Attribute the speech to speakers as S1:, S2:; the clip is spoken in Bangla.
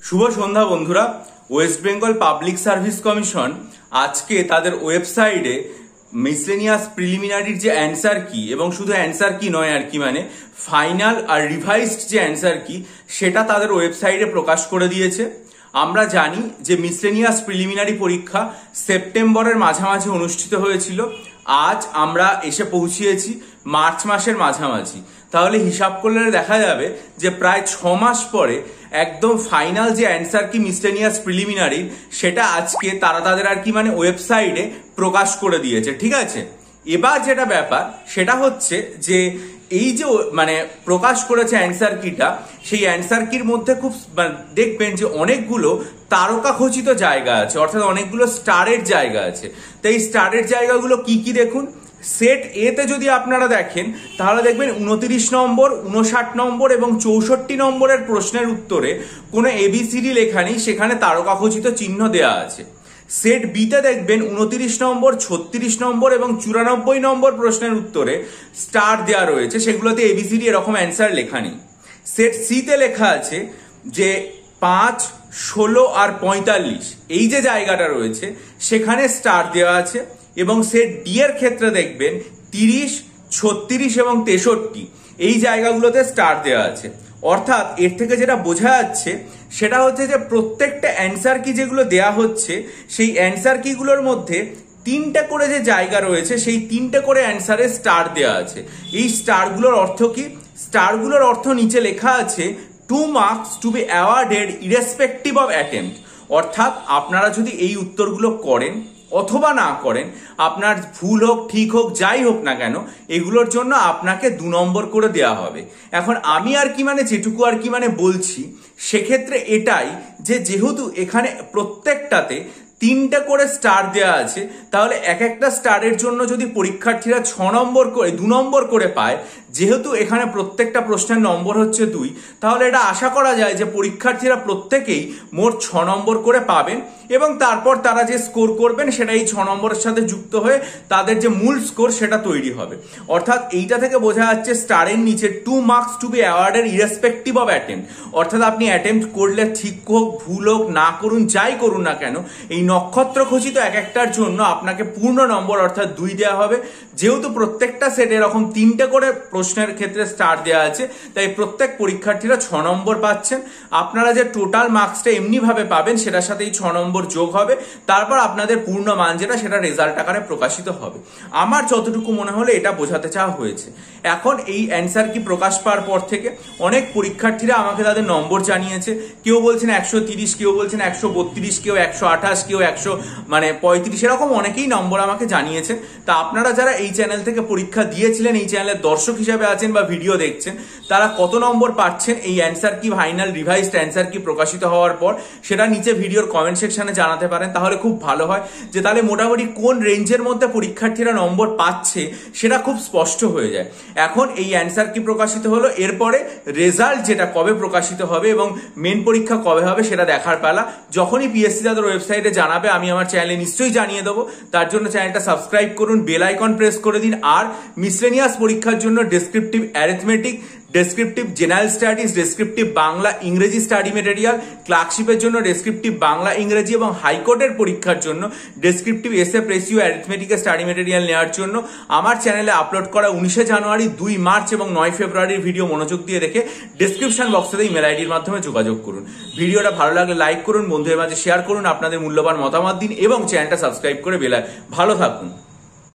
S1: শুভ সন্ধ্যা বন্ধুরা। West Bengal public service commission আজকে তাদের ওয়েবসাইটে মিসলেনিয়াস প্রিলিমিনারির যে অ্যান্সার কি এবং শুধু অ্যান্সার কি নয় আর কি মানে ফাইনাল আর রিভাইজড যে অ্যান্সার কি সেটা তাদের ওয়েবসাইটে প্রকাশ করে দিয়েছে। আমরা জানি যে মিসলেনিয়াস প্রিলিমিনারি পরীক্ষা সেপ্টেম্বরের মাঝামাঝি অনুষ্ঠিত হয়েছিল। আজ আমরা এসে পৌঁছিয়েছি মার্চ মাসের মাঝামাঝি। তাহলে হিসাব করলে দেখা যাবে যে প্রায় 6 মাস পরে একদম ফাইনাল যে অ্যান্সার কি মিসলেনিয়াস প্রিলিমিনারি সেটা আজকে তারা তাদের আর কি মানে ওয়েবসাইটে প্রকাশ করে দিয়েছে। ঠিক আছে, এবার যেটা ব্যাপার সেটা হচ্ছে যে এই যে মানে প্রকাশ করেছে অ্যান্সার কিটা, সেই অ্যান্সার কির মধ্যে খুব দেখবেন যে অনেকগুলো তারকা খচিত জায়গা আছে, অর্থাৎ অনেকগুলো স্টারের জায়গা আছে। তো এই স্টারের জায়গাগুলো কি কি দেখুন। সেট এ তে যদি আপনারা দেখেন তাহলে দেখবেন 29 নম্বর, 59 নম্বর এবং 64 নম্বরের প্রশ্নের উত্তরে কোনো এবিসিডি লেখা নেই, সেখানে তারকা খচিত চিহ্ন দেওয়া আছে। সেট বি তে দেখবেন 29 নম্বর, 36 নম্বর এবং 94 নম্বর প্রশ্নের উত্তরে স্টার দেওয়া রয়েছে, সেগুলোতে এবিসিডি এরকম অ্যান্সার লেখা নেই। সেট সি তে লেখা আছে যে 5, 16 আর 45 এই যে জায়গাটা রয়েছে সেখানে স্টার দেওয়া আছে। এবং সেট ডি এর ক্ষেত্রে দেখবেন 30, 36 এবং 63 এই জায়গাগুলোতে স্টার দেওয়া আছে। অর্থাৎ এর থেকে যেটা বোঝা যাচ্ছে সেটা হচ্ছে যে প্রত্যেকটা অ্যান্সার কি যেগুলো দেয়া হচ্ছে সেই অ্যান্সার কিগুলোর মধ্যে 3টে করে যে জায়গা রয়েছে সেই 3টে করে অ্যান্সারে স্টার দেওয়া আছে। এই স্টারগুলোর অর্থ কি? স্টারগুলোর অর্থ নিচে লেখা আছে 2 marks to be awarded irrespective of attempt। অর্থাৎ আপনারা যদি এই উত্তরগুলো করেন অথবা না করেন, আপনার ভুল হোক ঠিক হোক যাই হোক না কেন, এগুলোর জন্য আপনাকে 2 নম্বর করে দেওয়া হবে। এখন আমি আর কি মানে যেটুকু আর কি মানে বলছি সেক্ষেত্রে এটাই যে যেহেতু এখানে প্রত্যেকটাতে 3টে করে স্টার দেওয়া আছে, তাহলে এক একটা স্টারের জন্য যদি পরীক্ষার্থীরা 6 নম্বর করে 2 নম্বর করে পায়, যেহেতু এখানে প্রত্যেকটা প্রশ্নের নম্বর হচ্ছে 2, তাহলে এটা আশা করা যায় যে পরীক্ষার্থীরা প্রত্যেকেই মোট 6 নম্বর করে পাবেন এবং তারপর তারা যে স্কোর করবেন সেটা এই 6 নম্বরের সাথে যুক্ত হয়ে তাদের যে মূল স্কোর সেটা তৈরি হবে। অর্থাৎ এইটা থেকে বোঝা যাচ্ছে স্টারের নিচে 2 marks to be awarded irrespective of attempt। অর্থাৎ আপনি অ্যাটেম্প্ট করলে ঠিক হোক ভুল হোক না করুন যাই করুন না কেন, এই নক্ষত্র খচিত এক একটার জন্য আপনাকে পূর্ণ নম্বর অর্থাৎ 2 দেওয়া হবে। যেহেতু প্রত্যেকটা সেটে এরকম 3টে করে প্রশ্নের ক্ষেত্রে স্টার দেওয়া আছে, তাই প্রত্যেক পরীক্ষার্থীরা 6 নম্বর পাচ্ছেন। আপনারা যে টোটাল মার্কসটা এমনি ভাবে পাবেন সেটার সাথে এই 6 নম্বর যোগ হবে, তারপর আপনাদের পূর্ণ মান যেটা সেটা রেজাল্ট আকারে প্রকাশিত হবে। আমার যতটুকু মনে হলো এটা বোঝাতে চাওয়া হয়েছে। এখন এই অ্যান্সার কি প্রকাশ পাওয়ার পর থেকে অনেক পরীক্ষার্থীরা আমাকে তাদের নম্বর জানিয়েছে। কেউ বলছেন 130, কেউ বলছেন 132, কেউ 128, কেউ 135, এরকম অনেকেই নম্বর আমাকে জানিয়েছেন। তা আপনারা যারা এই চ্যানেল থেকে পরীক্ষা দিয়েছিলেন, এই চ্যানেলের দর্শক হিসাবে আছেন বা ভিডিও দেখছেন, তারা কত নম্বর পাচ্ছেন এই অ্যান্সার কি ফাইনাল রিভাইজড অ্যান্সার কি প্রকাশিত হওয়ার পর সেটা নিচে ভিডিওর কমেন্ট সেকশনে জানাতে পারেন। তাহলে খুব ভালো হয় যে তাহলে মোটামুটি কোন রেঞ্জের মধ্যে পরীক্ষার্থীরা নম্বর পাচ্ছে সেটা খুব স্পষ্ট হয়ে যায়। এখন এই অ্যান্সার কি প্রকাশিত হলো, এরপরে রেজাল্ট যেটা কবে প্রকাশিত হবে এবং মেন পরীক্ষা কবে হবে সেটা দেখার পালা। যখনই পিএসসি তাদের ওয়েবসাইটে জানাবে আমি আমার চ্যানেলে নিশ্চয়ই জানিয়ে দেবো। তার জন্য চ্যানেলটা সাবস্ক্রাইব করুন, বেল আইকন প্রেস করে দিন। আর মিসলেনিয়াস পরীক্ষার জন্য descriptive arithmetic, descriptive general studies, descriptive Bangla ইংরেজি স্টাডি মেটেরিয়াল, ক্লার্কশিপের জন্য ডেসক্রিপটিভ বাংলা ইংরেজি এবং হাইকোর্টের পরীক্ষার জন্য ডেসক্রিপটিভ এসএ প্রেসিও অ্যারিথমেটিকের স্টাডি মেটেরিয়াল নেওয়ার জন্য আমার চ্যানেলে আপলোড করা 19 জানুয়ারি, 2 মার্চ এবং 9 ফেব্রুয়ারির ভিডিও মনোযোগ দিয়ে দেখে ডেসক্রিপশন বক্সে ইমেল আইডির মাধ্যমে যোগাযোগ করুন। ভিডিওটা ভালো লাগলে লাইক করুন, বন্ধুদের মাঝে শেয়ার করুন, আপনাদের মূল্যবান মতামত দিন এবং চ্যানেলটা সাবস্ক্রাইব করে ভালো থাকুন।